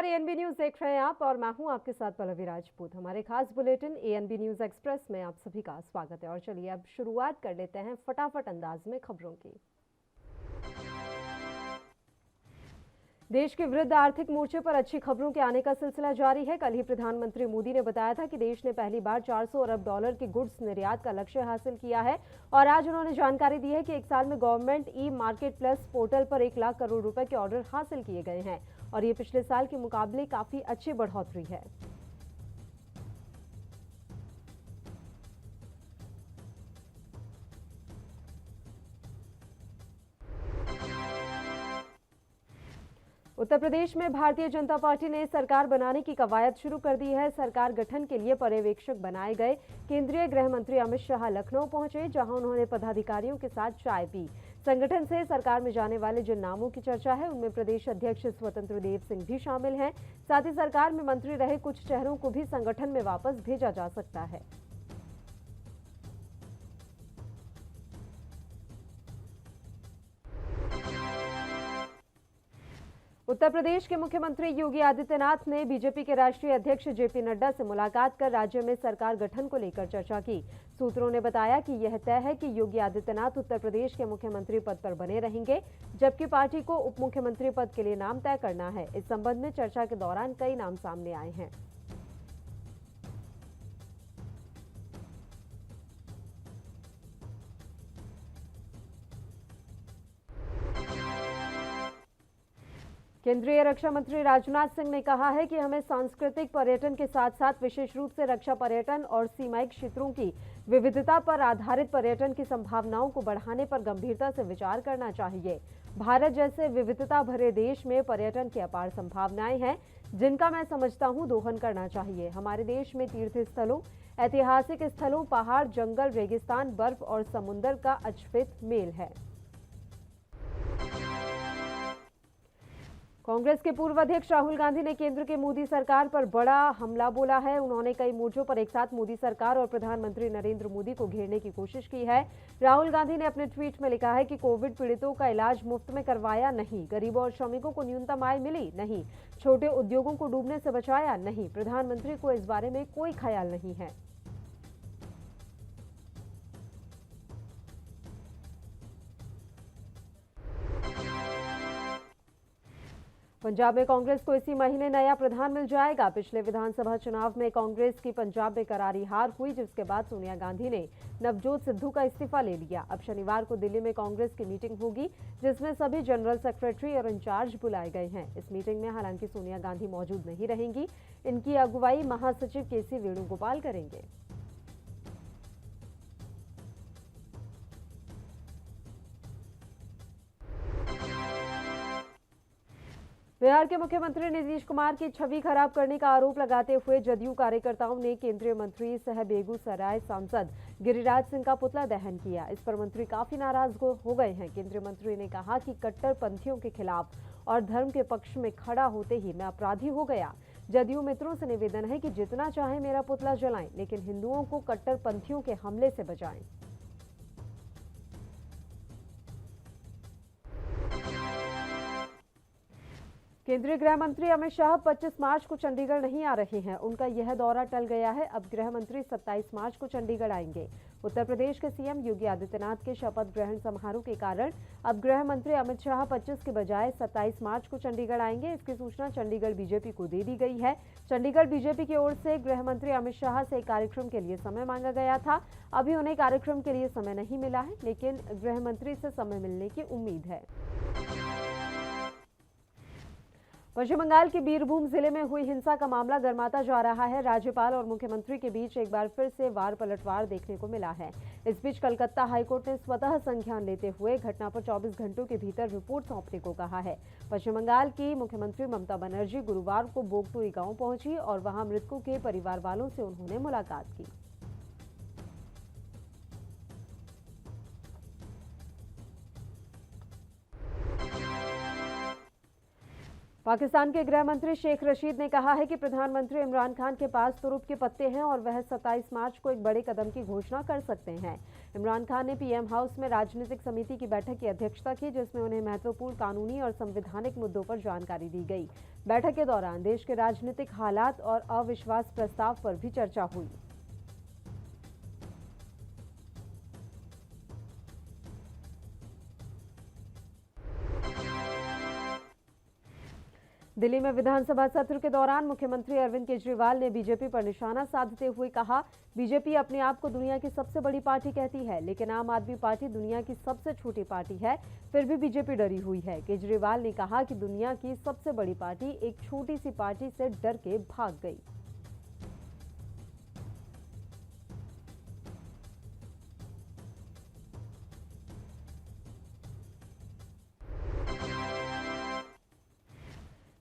ANB news देख रहे हैं आप और मैं हूं आपके साथ पल्लवी राजपूत। हमारे खास बुलेटिन एएनबी न्यूज एक्सप्रेस में आप सभी का स्वागत है। और चलिए अब शुरुआत कर लेते हैं फटाफट अंदाज में खबरों की। देश के वृद्ध आर्थिक मोर्चे पर अच्छी खबरों के आने का सिलसिला जारी है। कल ही प्रधानमंत्री मोदी ने बताया था कि देश ने पहली बार 400 अरब डॉलर के गुड्स निर्यात का लक्ष्य हासिल किया है। और आज उन्होंने जानकारी दी है कि एक साल में government e market plus portal पर 1 लाख करोड़ रुपए के ऑर्डर हासिल किए गए हैं और ये पिछले साल के मुकाबले काफी अच्छी बढ़ोतरी है। उत्तर प्रदेश में भारतीय जनता पार्टी ने सरकार बनाने की कवायद शुरू कर दी है। सरकार गठन के लिए पर्यवेक्षक बनाए गए केंद्रीय गृह मंत्री अमित शाह लखनऊ पहुंचे, जहां उन्होंने पदाधिकारियों के साथ चाय पी। संगठन से सरकार में जाने वाले जिन नामों की चर्चा है उनमें प्रदेश अध्यक्ष स्वतंत्र देव सिंह भी शामिल हैं। साथ ही सरकार में मंत्री रहे कुछ चेहरों को भी संगठन में वापस भेजा जा सकता है। उत्तर प्रदेश के मुख्यमंत्री योगी आदित्यनाथ ने बीजेपी के राष्ट्रीय अध्यक्ष जेपी नड्डा से मुलाकात कर राज्य में सरकार गठन को लेकर चर्चा की। सूत्रों ने बताया कि यह तय है कि योगी आदित्यनाथ उत्तर प्रदेश के मुख्यमंत्री पद पर बने रहेंगे, जबकि पार्टी को उप मुख्यमंत्री पद के लिए नाम तय करना है। इस संबंध में चर्चा के दौरान कई नाम सामने आए हैं। केंद्रीय रक्षा मंत्री राजनाथ सिंह ने कहा है कि हमें सांस्कृतिक पर्यटन के साथ साथ विशेष रूप से रक्षा पर्यटन और सीमाई क्षेत्रों की विविधता पर आधारित पर्यटन की संभावनाओं को बढ़ाने पर गंभीरता से विचार करना चाहिए। भारत जैसे विविधता भरे देश में पर्यटन की अपार संभावनाएं हैं, जिनका मैं समझता हूं दोहन करना चाहिए। हमारे देश में तीर्थ स्थलों, ऐतिहासिक स्थलों, पहाड़, जंगल, रेगिस्तान, बर्फ और समुद्र का अछूत मेल है। कांग्रेस के पूर्व अध्यक्ष राहुल गांधी ने केंद्र के मोदी सरकार पर बड़ा हमला बोला है। उन्होंने कई मोर्चों पर एक साथ मोदी सरकार और प्रधानमंत्री नरेंद्र मोदी को घेरने की कोशिश की है। राहुल गांधी ने अपने ट्वीट में लिखा है कि कोविड पीड़ितों का इलाज मुफ्त में करवाया नहीं, गरीबों और श्रमिकों को न्यूनतम आय मिली नहीं, छोटे उद्योगों को डूबने से बचाया नहीं, प्रधानमंत्री को इस बारे में कोई ख्याल नहीं है। पंजाब में कांग्रेस को इसी महीने नया प्रधान मिल जाएगा। पिछले विधानसभा चुनाव में कांग्रेस की पंजाब में करारी हार हुई, जिसके बाद सोनिया गांधी ने नवजोत सिद्धू का इस्तीफा ले लिया। अब शनिवार को दिल्ली में कांग्रेस की मीटिंग होगी, जिसमें सभी जनरल सेक्रेटरी और इंचार्ज बुलाए गए हैं। इस मीटिंग में हालांकि सोनिया गांधी मौजूद नहीं रहेंगी। इनकी अगुवाई महासचिव केसी वेणुगोपाल करेंगे। बिहार के मुख्यमंत्री नीतीश कुमार की छवि खराब करने का आरोप लगाते हुए जदयू कार्यकर्ताओं ने केंद्रीय मंत्री सह बेगूसराय सांसद गिरिराज सिंह का पुतला दहन किया। इस पर मंत्री काफी नाराज हो गए हैं। केंद्रीय मंत्री ने कहा कि कट्टरपंथियों के खिलाफ और धर्म के पक्ष में खड़ा होते ही मैं अपराधी हो गया। जदयू मित्रों से निवेदन है कि जितना चाहे मेरा पुतला जलाएं, लेकिन हिंदुओं को कट्टरपंथियों के हमले से बचाएं। केंद्रीय गृह मंत्री अमित शाह 25 मार्च को चंडीगढ़ नहीं आ रहे हैं। उनका यह दौरा टल गया है। अब गृह मंत्री 27 मार्च को चंडीगढ़ आएंगे। उत्तर प्रदेश के सीएम योगी आदित्यनाथ के शपथ ग्रहण समारोह के कारण अब गृह मंत्री अमित शाह 25 के बजाय 27 मार्च को चंडीगढ़ आएंगे। इसकी सूचना चंडीगढ़ बीजेपी को दे दी गई है। चंडीगढ़ बीजेपी की ओर से गृह मंत्री अमित शाह से कार्यक्रम के लिए समय मांगा गया था। अभी उन्हें कार्यक्रम के लिए समय नहीं मिला है, लेकिन गृह मंत्री से समय मिलने की उम्मीद है। पश्चिम बंगाल के बीरभूम जिले में हुई हिंसा का मामला गर्माता जा रहा है। राज्यपाल और मुख्यमंत्री के बीच एक बार फिर से वार पलटवार देखने को मिला है। इस बीच कलकत्ता हाईकोर्ट ने स्वतः संज्ञान लेते हुए घटना पर 24 घंटों के भीतर रिपोर्ट सौंपने को कहा है। पश्चिम बंगाल की मुख्यमंत्री ममता बनर्जी गुरुवार को बोगटोई गांव पहुंची और वहां मृतकों के परिवार वालों से उन्होंने मुलाकात की। पाकिस्तान के गृह मंत्री शेख रशीद ने कहा है कि प्रधानमंत्री इमरान खान के पास तुरुप के पत्ते हैं और वह 27 मार्च को एक बड़े कदम की घोषणा कर सकते हैं। इमरान खान ने पीएम हाउस में राजनीतिक समिति की बैठक की अध्यक्षता की, जिसमें उन्हें महत्वपूर्ण कानूनी और संवैधानिक मुद्दों पर जानकारी दी गई। बैठक के दौरान देश के राजनीतिक हालात और अविश्वास प्रस्ताव पर भी चर्चा हुई। दिल्ली में विधानसभा सत्र के दौरान मुख्यमंत्री अरविंद केजरीवाल ने बीजेपी पर निशाना साधते हुए कहा, बीजेपी अपने आप को दुनिया की सबसे बड़ी पार्टी कहती है, लेकिन आम आदमी पार्टी दुनिया की सबसे छोटी पार्टी है, फिर भी बीजेपी डरी हुई है। केजरीवाल ने कहा कि दुनिया की सबसे बड़ी पार्टी एक छोटी सी पार्टी से डर के भाग गई।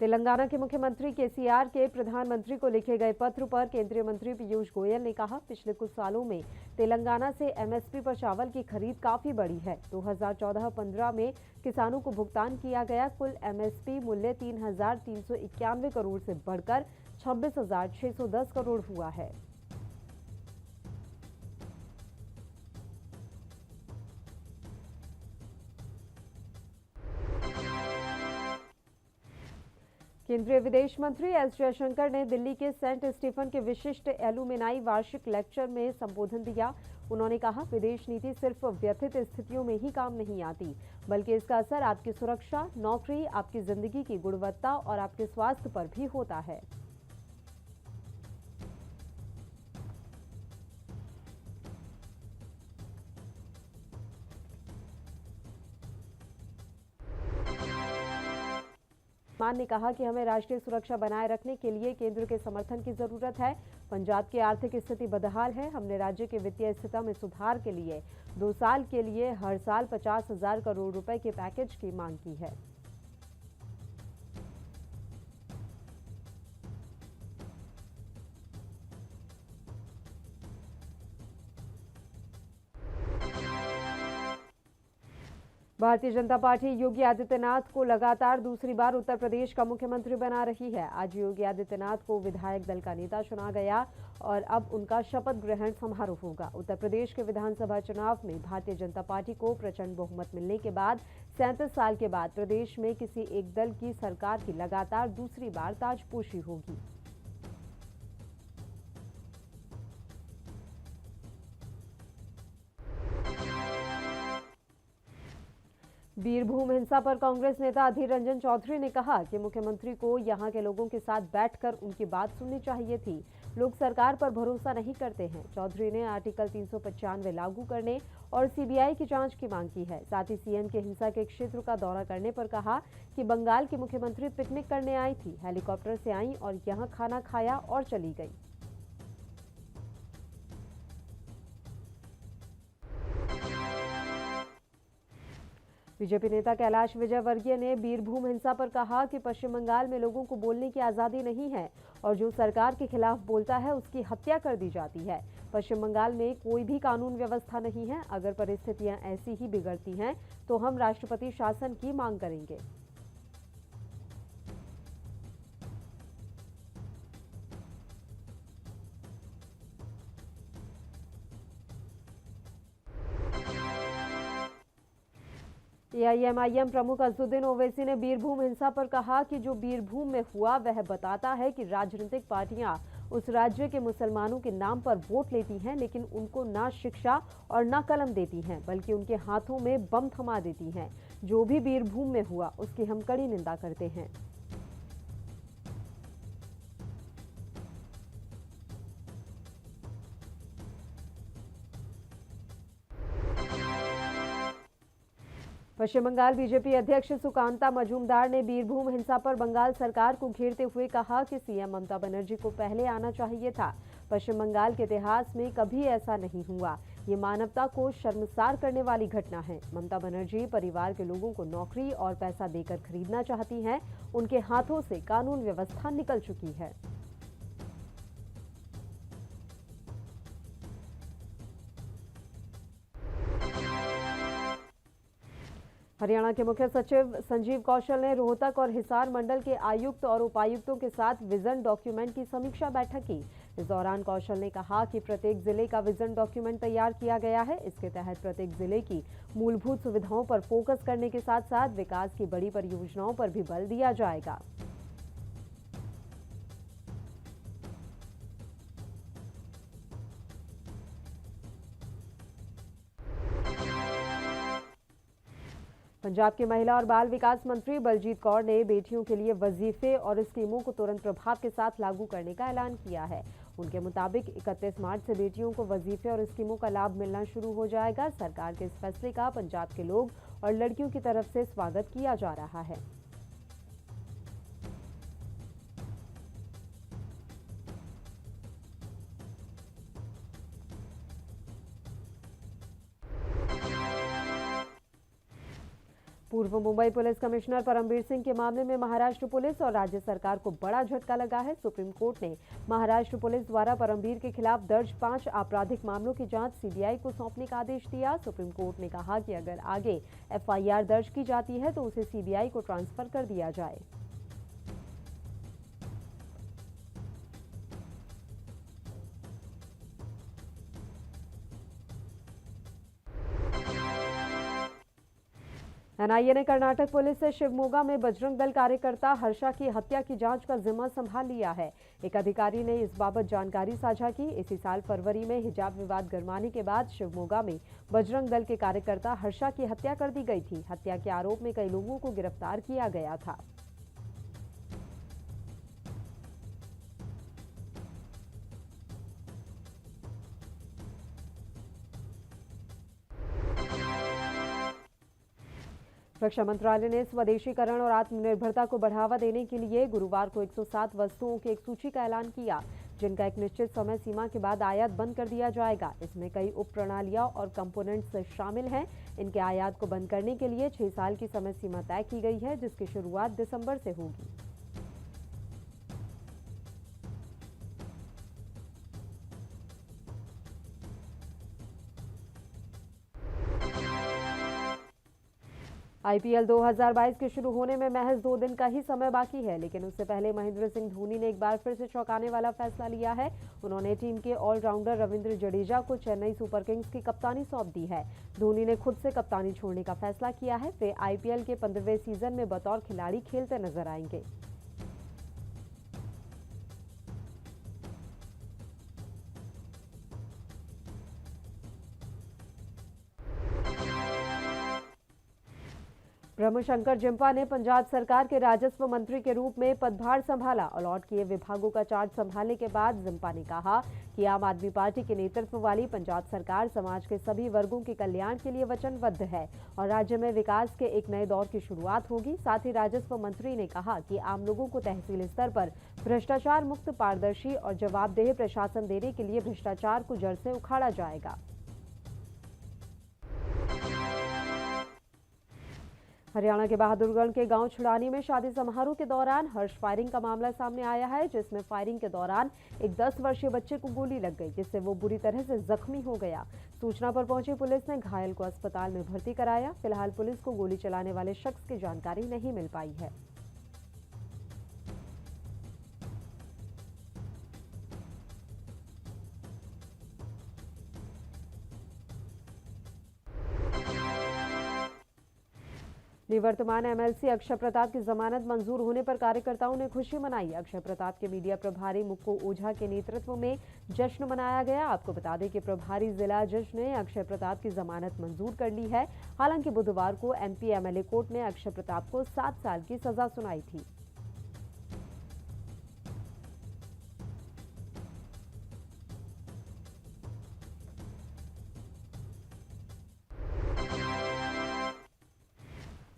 तेलंगाना के मुख्यमंत्री केसीआर के प्रधानमंत्री को लिखे गए पत्र पर केंद्रीय मंत्री पीयूष गोयल ने कहा, पिछले कुछ सालों में तेलंगाना से एमएसपी पर चावल की खरीद काफी बढ़ी है। 2014-15 में किसानों को भुगतान किया गया कुल एमएसपी मूल्य 3,391 करोड़ से बढ़कर 26,610 करोड़ हुआ है। केंद्रीय विदेश मंत्री एस जयशंकर ने दिल्ली के सेंट स्टीफन के विशिष्ट एलुमिनाई वार्षिक लेक्चर में संबोधन दिया। उन्होंने कहा, विदेश नीति सिर्फ व्यथित स्थितियों में ही काम नहीं आती, बल्कि इसका असर आपकी सुरक्षा, नौकरी, आपकी जिंदगी की गुणवत्ता और आपके स्वास्थ्य पर भी होता है। मान ने कहा कि हमें राष्ट्रीय सुरक्षा बनाए रखने के लिए केंद्र के समर्थन की जरूरत है। पंजाब की आर्थिक स्थिति बदहाल है। हमने राज्य की वित्तीय स्थिति में सुधार के लिए 2 साल के लिए हर साल 50,000 करोड़ रुपए के पैकेज की मांग की है। भारतीय जनता पार्टी योगी आदित्यनाथ को लगातार दूसरी बार उत्तर प्रदेश का मुख्यमंत्री बना रही है। आज योगी आदित्यनाथ को विधायक दल का नेता चुना गया और अब उनका शपथ ग्रहण समारोह होगा। उत्तर प्रदेश के विधानसभा चुनाव में भारतीय जनता पार्टी को प्रचंड बहुमत मिलने के बाद 37 साल के बाद प्रदेश में किसी एक दल की सरकार की लगातार दूसरी बार ताजपोशी होगी। बीरभूम हिंसा पर कांग्रेस नेता अधीर रंजन चौधरी ने कहा कि मुख्यमंत्री को यहां के लोगों के साथ बैठकर उनकी बात सुननी चाहिए थी। लोग सरकार पर भरोसा नहीं करते हैं। चौधरी ने आर्टिकल 395 लागू करने और सीबीआई की जांच की मांग की है। साथ ही सीएम के हिंसा के क्षेत्र का दौरा करने पर कहा कि बंगाल की मुख्यमंत्री पिकनिक करने आई थी, हेलीकॉप्टर से आई और यहां खाना खाया और चली गई। बीजेपी नेता कैलाश विजयवर्गीय ने बीरभूम हिंसा पर कहा कि पश्चिम बंगाल में लोगों को बोलने की आजादी नहीं है और जो सरकार के खिलाफ बोलता है उसकी हत्या कर दी जाती है। पश्चिम बंगाल में कोई भी कानून व्यवस्था नहीं है। अगर परिस्थितियां ऐसी ही बिगड़ती हैं तो हम राष्ट्रपति शासन की मांग करेंगे। एआईएमआईएम प्रमुख असदुद्दीन ओवैसी ने बीरभूम हिंसा पर कहा कि जो बीरभूम में हुआ वह बताता है कि राजनीतिक पार्टियां उस राज्य के मुसलमानों के नाम पर वोट लेती हैं, लेकिन उनको ना शिक्षा और ना कलम देती हैं, बल्कि उनके हाथों में बम थमा देती हैं। जो भी बीरभूम में हुआ उसकी हम कड़ी निंदा करते हैं। पश्चिम बंगाल बीजेपी अध्यक्ष सुकांता मजूमदार ने बीरभूम हिंसा पर बंगाल सरकार को घेरते हुए कहा कि सीएम ममता बनर्जी को पहले आना चाहिए था। पश्चिम बंगाल के इतिहास में कभी ऐसा नहीं हुआ। ये मानवता को शर्मसार करने वाली घटना है। ममता बनर्जी परिवार के लोगों को नौकरी और पैसा देकर खरीदना चाहती हैं। उनके हाथों से कानून व्यवस्था निकल चुकी है। हरियाणा के मुख्य सचिव संजीव कौशल ने रोहतक और हिसार मंडल के आयुक्त और उपायुक्तों के साथ विजन डॉक्यूमेंट की समीक्षा बैठक की। इस दौरान कौशल ने कहा कि प्रत्येक जिले का विजन डॉक्यूमेंट तैयार किया गया है। इसके तहत प्रत्येक जिले की मूलभूत सुविधाओं पर फोकस करने के साथ साथ विकास की बड़ी परियोजनाओं पर भी बल दिया जाएगा। पंजाब के महिला और बाल विकास मंत्री बलजीत कौर ने बेटियों के लिए वजीफे और स्कीमों को तुरंत प्रभाव के साथ लागू करने का ऐलान किया है। उनके मुताबिक 31 मार्च से बेटियों को वजीफे और स्कीमों का लाभ मिलना शुरू हो जाएगा। सरकार के इस फैसले का पंजाब के लोग और लड़कियों की तरफ से स्वागत किया जा रहा है। पूर्व मुंबई पुलिस कमिश्नर परमबीर सिंह के मामले में महाराष्ट्र पुलिस और राज्य सरकार को बड़ा झटका लगा है। सुप्रीम कोर्ट ने महाराष्ट्र पुलिस द्वारा परमबीर के खिलाफ दर्ज 5 आपराधिक मामलों की जांच सीबीआई को सौंपने का आदेश दिया। सुप्रीम कोर्ट ने कहा कि अगर आगे एफआईआर दर्ज की जाती है तो उसे सीबीआई को ट्रांसफर कर दिया जाए। एनआईए ने कर्नाटक पुलिस से शिवमोगा में बजरंग दल कार्यकर्ता हर्षा की हत्या की जांच का जिम्मा संभाल लिया है। एक अधिकारी ने इस बाबत जानकारी साझा की। इसी साल फरवरी में हिजाब विवाद गरमाने के बाद शिवमोगा में बजरंग दल के कार्यकर्ता हर्षा की हत्या कर दी गई थी। हत्या के आरोप में कई लोगों को गिरफ्तार किया गया था। रक्षा मंत्रालय ने स्वदेशीकरण और आत्मनिर्भरता को बढ़ावा देने के लिए गुरुवार को 107 वस्तुओं की एक सूची का ऐलान किया, जिनका एक निश्चित समय सीमा के बाद आयात बंद कर दिया जाएगा। इसमें कई उप प्रणालियां और कंपोनेंट्स शामिल हैं। इनके आयात को बंद करने के लिए 6 साल की समय सीमा तय की गई है, जिसकी शुरुआत दिसंबर से होगी। आईपीएल 2022 के शुरू होने में महज 2 दिन का ही समय बाकी है, लेकिन उससे पहले महेंद्र सिंह धोनी ने एक बार फिर से चौंकाने वाला फैसला लिया है। उन्होंने टीम के ऑलराउंडर रविंद्र जडेजा को चेन्नई सुपर किंग्स की कप्तानी सौंप दी है। धोनी ने खुद से कप्तानी छोड़ने का फैसला किया है। वे आईपीएल के 15वें सीजन में बतौर खिलाड़ी खेलते नजर आएंगे। ब्रह्मशंकर जिम्पा ने पंजाब सरकार के राजस्व मंत्री के रूप में पदभार संभाला। अलॉट किए विभागों का चार्ज संभालने के बाद जिम्पा ने कहा कि आम आदमी पार्टी के नेतृत्व वाली पंजाब सरकार समाज के सभी वर्गों के कल्याण के लिए वचनबद्ध है और राज्य में विकास के एक नए दौर की शुरुआत होगी। साथ ही राजस्व मंत्री ने कहा कि आम लोगों को तहसील स्तर पर भ्रष्टाचार मुक्त, पारदर्शी और जवाबदेह प्रशासन देने के लिए भ्रष्टाचार को जड़ से उखाड़ा जाएगा। हरियाणा के बहादुरगढ़ के गांव छुड़ानी में शादी समारोह के दौरान हर्ष फायरिंग का मामला सामने आया है, जिसमें फायरिंग के दौरान एक 10 वर्षीय बच्चे को गोली लग गई, जिससे वो बुरी तरह से जख्मी हो गया। सूचना पर पहुंची पुलिस ने घायल को अस्पताल में भर्ती कराया। फिलहाल पुलिस को गोली चलाने वाले शख्स की जानकारी नहीं मिल पाई है। निवर्तमान एमएलसी अक्षय प्रताप की जमानत मंजूर होने पर कार्यकर्ताओं ने खुशी मनाई। अक्षय प्रताप के मीडिया प्रभारी मुक्कू ओझा के नेतृत्व में जश्न मनाया गया। आपको बता दें कि प्रभारी जिला जज ने अक्षय प्रताप की जमानत मंजूर कर ली है। हालांकि बुधवार को एमपी एमएलए कोर्ट ने अक्षय प्रताप को 7 साल की सजा सुनाई थी।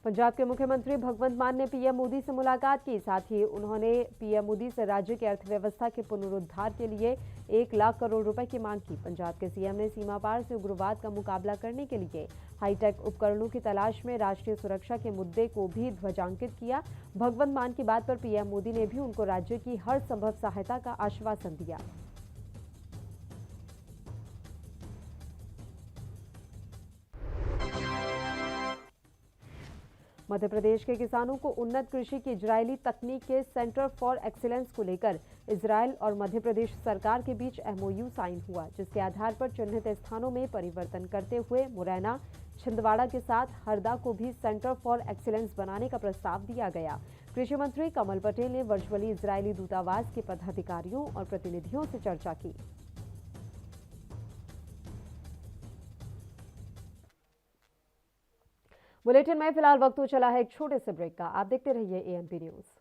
पंजाब के मुख्यमंत्री भगवंत मान ने पीएम मोदी से मुलाकात की। साथ ही उन्होंने पीएम मोदी से राज्य की अर्थव्यवस्था के पुनरुद्धार के लिए 1 लाख करोड़ रुपए की मांग की। पंजाब के सीएम ने सीमा पार से उग्रवाद का मुकाबला करने के लिए हाईटेक उपकरणों की तलाश में राष्ट्रीय सुरक्षा के मुद्दे को भी ध्वजांकित किया। भगवंत मान की बात पर पीएम मोदी ने भी उनको राज्य की हर संभव सहायता का आश्वासन दिया। मध्य प्रदेश के किसानों को उन्नत कृषि की इजरायली तकनीक के सेंटर फॉर एक्सीलेंस को लेकर इजरायल और मध्य प्रदेश सरकार के बीच एमओयू साइन हुआ, जिसके आधार पर चिन्हित स्थानों में परिवर्तन करते हुए मुरैना, छिंदवाड़ा के साथ हरदा को भी सेंटर फॉर एक्सीलेंस बनाने का प्रस्ताव दिया गया। कृषि मंत्री कमल पटेल ने वर्चुअली इजरायली दूतावास के पदाधिकारियों और प्रतिनिधियों से चर्चा की। बुलेटिन में फिलहाल वक्त हो चला है एक छोटे से ब्रेक का। आप देखते रहिए एएनपी न्यूज।